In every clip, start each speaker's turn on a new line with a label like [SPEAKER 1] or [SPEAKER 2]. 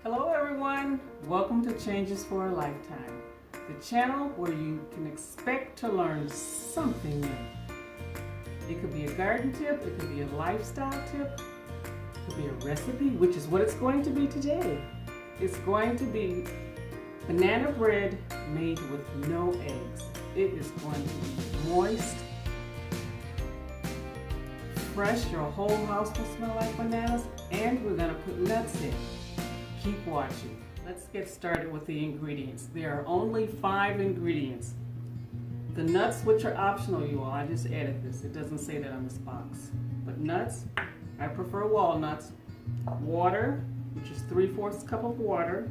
[SPEAKER 1] Hello everyone, welcome to Changes for a Lifetime, the channel where you can expect to learn something new. It could be a garden tip, it could be a lifestyle tip, it could be a recipe, which is what it's going to be today. It's going to be banana bread made with no eggs. It is going to be moist, fresh, your whole house will smell like bananas, and we're going to put nuts in. Keep watching. Let's get started with the ingredients. There are only 5 ingredients. The nuts, which are optional, you all, I just added this. It doesn't say that on this box. But nuts, I prefer walnuts. Water, which is 3/4 cup of water.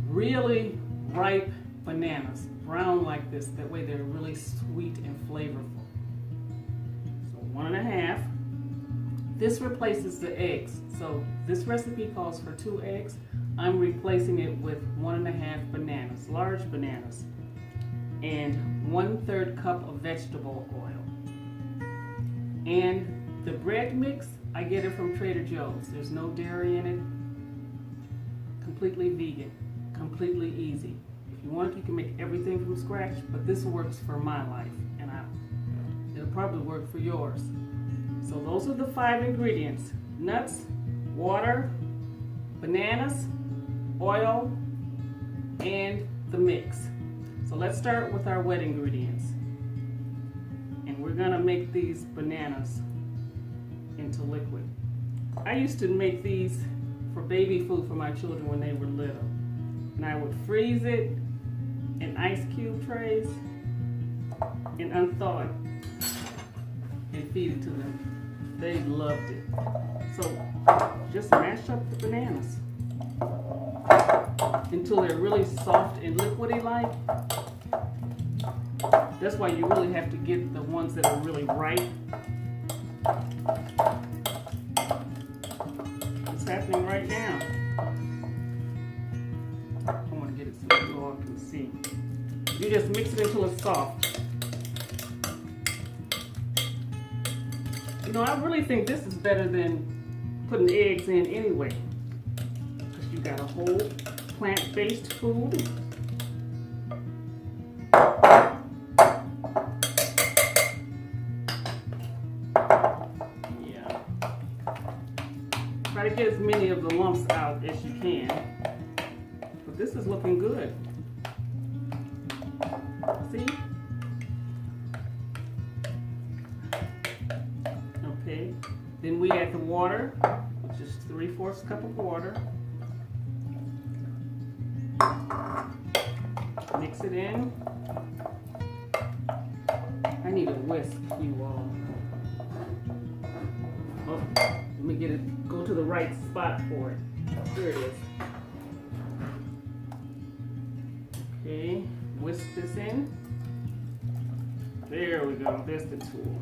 [SPEAKER 1] Really ripe bananas, brown like this. That way they're really sweet and flavorful. So 1.5. This replaces the eggs. So this recipe calls for 2 eggs. I'm replacing it with 1.5 bananas, large bananas, and 1/3 cup of vegetable oil. And the bread mix, I get it from Trader Joe's. There's no dairy in it. Completely vegan, completely easy. If you want, you can make everything from scratch, but this works for my life, and it'll probably work for yours. So those are the 5 ingredients: nuts, water, bananas, oil, and the mix. So let's start with our wet ingredients. And we're gonna make these bananas into liquid. I used to make these for baby food for my children when they were little. And I would freeze it in ice cube trays and unthaw it and feed it to them. They loved it. So just mash up the bananas until they're really soft and liquidy like. That's why you really have to get the ones that are really ripe. It's happening right now. I want to get it so you all can see. You just mix it until it's soft. You know, I really think this is better than putting eggs in anyway, because you got a whole plant-based food. Yeah. Try to get as many of the lumps out as you can. But this is looking good. See? Okay, then we add the water, which is 3/4 cup of water. Mix it in. I need a whisk, you all. Oh, let me get it, go to the right spot for it. Here it is. Okay, whisk this in. There we go, there's the tool.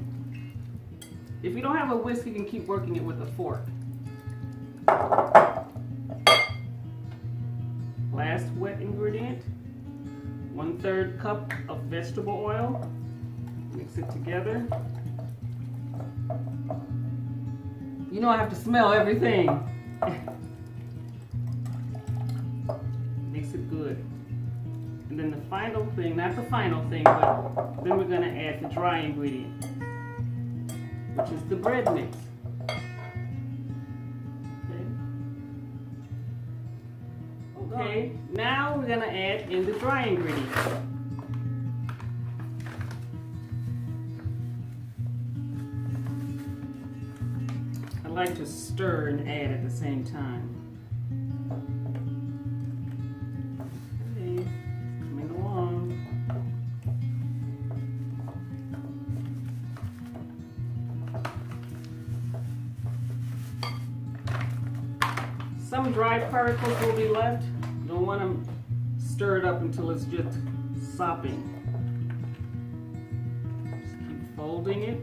[SPEAKER 1] If you don't have a whisk, you can keep working it with a fork. Last wet ingredient, 1/3 cup of vegetable oil. Mix it together. You know I have to smell everything. Mix it good. And then the final thing, not the final thing, but then we're gonna add the dry ingredient, which is the bread mix. Okay, now we're going to add in the dry ingredients. I like to stir and add at the same time. Okay, coming along. Some dry particles will be left. You don't want to stir it up until it's just sopping. Just keep folding it.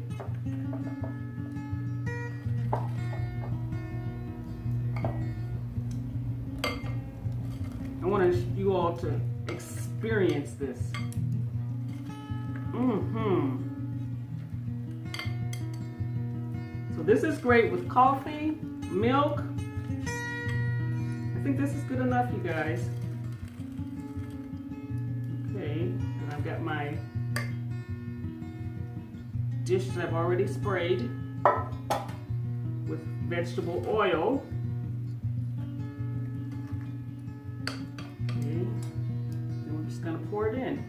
[SPEAKER 1] I want you all to experience this. So this is great with coffee, milk, think this is good enough, you guys. Okay, and I've got my dish that I've already sprayed with vegetable oil. Okay, and we're just gonna pour it in.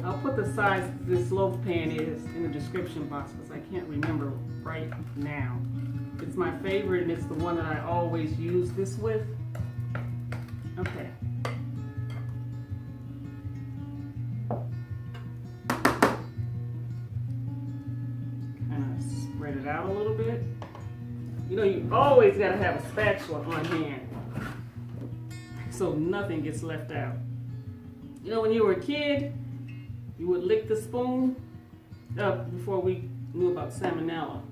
[SPEAKER 1] I'll put the size this loaf pan is in the description box because I can't remember right now. It's my favorite and it's the one that I always use this with. Okay. Kind of spread it out a little bit. You know, you always got to have a spatula on hand so nothing gets left out. You know, when you were a kid, you would lick the spoon up before we knew about salmonella.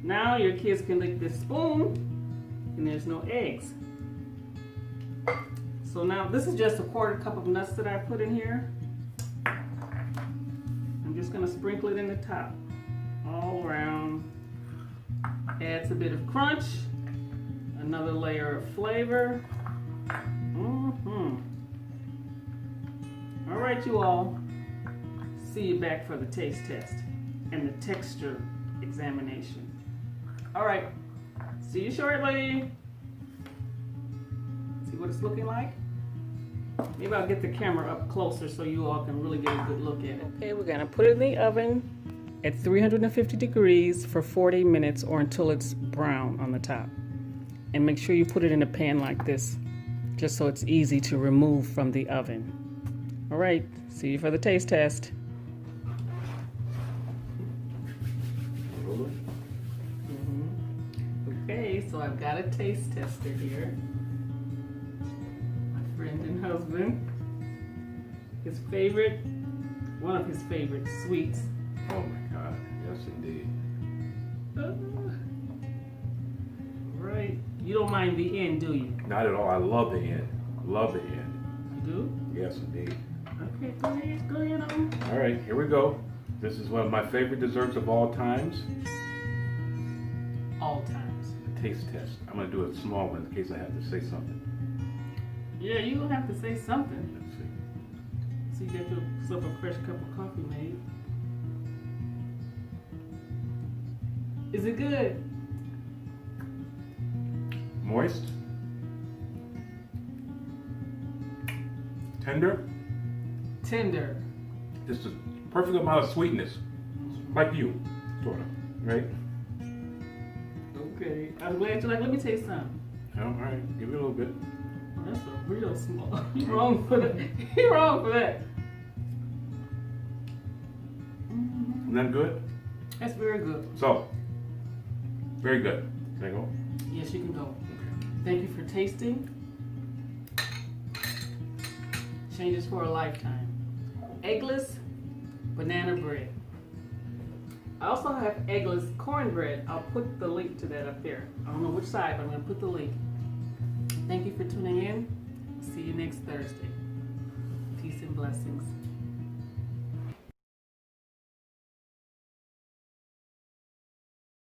[SPEAKER 1] Now your kids can lick this spoon and there's no eggs. So now this is just a 1/4 cup of nuts that I put in here. I'm just gonna sprinkle it in the top, all around. Adds a bit of crunch, another layer of flavor. All right, you all. See you back for the taste test and the texture examination. All right, see you shortly. See what it's looking like? Maybe I'll get the camera up closer so you all can really get a good look at it. Okay, we're gonna put it in the oven at 350 degrees for 40 minutes or until it's brown on the top. And make sure you put it in a pan like this, just so it's easy to remove from the oven. All right, see you for the taste test. Okay, so I've got a taste tester here. My friend and husband. His favorite, one of his favorite sweets.
[SPEAKER 2] Oh my God, yes indeed.
[SPEAKER 1] Right. You don't mind the end, do you?
[SPEAKER 2] Not at all. I love the end. Love the end.
[SPEAKER 1] You do?
[SPEAKER 2] Yes indeed.
[SPEAKER 1] Okay, go ahead on.
[SPEAKER 2] All right, here we go. This is one of my favorite desserts of all times.
[SPEAKER 1] All times.
[SPEAKER 2] Taste test. I'm gonna do a small one in case I have to say something.
[SPEAKER 1] Yeah, you don't have to say something.
[SPEAKER 2] Let's see.
[SPEAKER 1] So you got yourself a fresh cup of coffee made. Is it good?
[SPEAKER 2] Moist. Tender.
[SPEAKER 1] Tender.
[SPEAKER 2] Just a perfect amount of sweetness. Like you, sort of, right?
[SPEAKER 1] Okay. I'm glad you like. Let me taste some.
[SPEAKER 2] Oh, all right, give it a little bit.
[SPEAKER 1] Oh, that's a real small. You're wrong for that. You're wrong for that.
[SPEAKER 2] Isn't that good?
[SPEAKER 1] That's very good.
[SPEAKER 2] So, very good. Can I go?
[SPEAKER 1] Yes, you can go. Thank you for tasting. Changes for a lifetime. Eggless banana bread. I also have eggless cornbread. I'll put the link to that up there. I don't know which side, but I'm going to put the link. Thank you for tuning in. See you next Thursday. Peace and blessings.